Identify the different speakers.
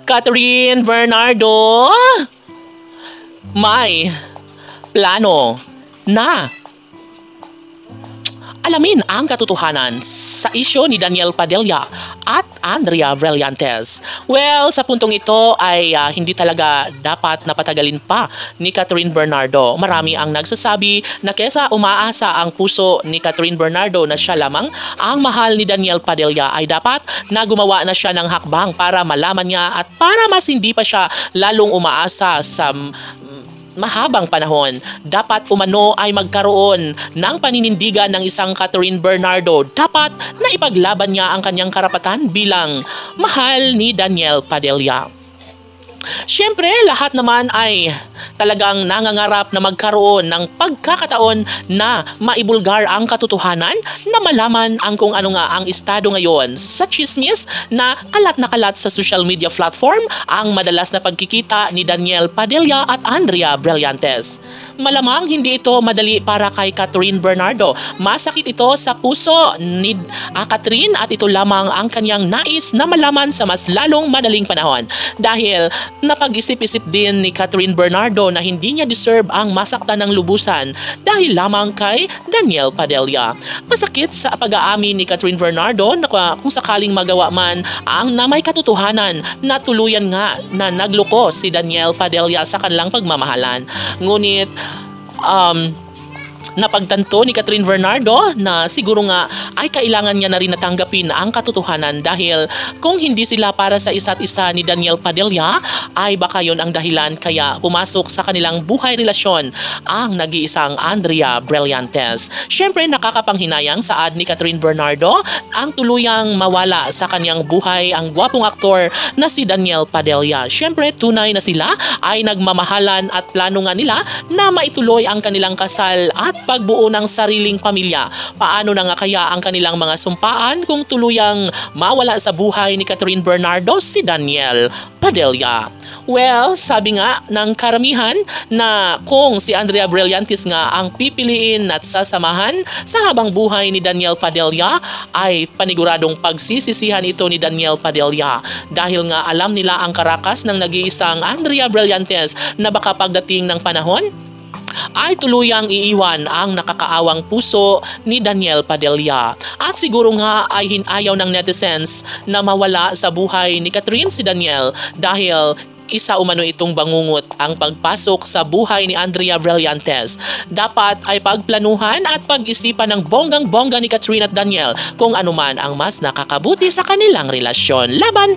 Speaker 1: Catherine Bernardo, may plano na alamin ang katotohanan sa isyu ni Daniel Padilla at Andrea Brillantes. Well, sa puntong ito ay hindi talaga dapat napatagalin pa ni Catherine Bernardo. Marami ang nagsasabi na kesa umaasa ang puso ni Catherine Bernardo na siya lamang ang mahal ni Daniel Padilla, ay dapat na gumawa na siya ng hakbang para malaman niya at para mas hindi pa siya lalong umaasa sa mahabang panahon. Dapat umano ay magkaroon ng paninindigan ng isang Catherine Bernardo. Dapat na ipaglaban niya ang kanyang karapatan bilang mahal ni Daniel Padilla. Siyempre, lahat naman ay talagang nangangarap na magkaroon ng pagkakataon na maibulgar ang katotohanan, na malaman ang kung ano nga ang estado ngayon sa chismis na kalat sa social media platform ang madalas na pagkikita ni Daniel Padilla at Andrea Brillantes. Malamang hindi ito madali para kay Catherine Bernardo. Masakit ito sa puso ni Catherine at ito lamang ang kanyang nais na malaman sa mas lalong madaling panahon. Dahil napag-isip-isip din ni Catherine Bernardo na hindi niya deserve ang masaktan ng lubusan dahil lamang kay Daniel Padilla. Masakit sa pag-aamin ni Catherine Bernardo na kung sakaling magawa man ang na may katotohanan na tuluyan nga na nagloko si Daniel Padilla sa kanilang pagmamahalan. Ngunit napagtanto ni Catherine Bernardo na siguro nga ay kailangan niya na rin natanggapin ang katotohanan, dahil kung hindi sila para sa isa't isa ni Daniel Padilla ay baka yon ang dahilan kaya pumasok sa kanilang buhay relasyon ang nag-iisang Andrea Brillantes. Siyempre, nakakapanghinayang saad ni Catherine Bernardo ang tuluyang mawala sa kanyang buhay ang gwapong aktor na si Daniel Padilla. Siyempre, tunay na sila ay nagmamahalan at plano nga nila na maituloy ang kanilang kasal at pagbuo ng sariling pamilya. Paano na nga kaya ang kanilang mga sumpaan kung tuluyang mawala sa buhay ni Catherine Bernardo si Daniel Padilla? Well, sabi nga ng karamihan na kung si Andrea Brillantes nga ang pipiliin at sasamahan sa habang buhay ni Daniel Padilla, ay paniguradong pagsisisihan ito ni Daniel Padilla, dahil nga alam nila ang karakas ng nag-iisang Andrea Brillantes na baka pagdating ng panahon ay tuluyang iiwan ang nakakaawang puso ni Daniel Padilla. At siguro nga ay ayaw ng netizens na mawala sa buhay ni Catherine si Daniel, dahil isa umano itong bangungot ang pagpasok sa buhay ni Andrea Brillantes. Dapat ay pagplanuhan at pag-isipan ng bonggang-bongga ni Catherine at Daniel kung anuman ang mas nakakabuti sa kanilang relasyon. Laban!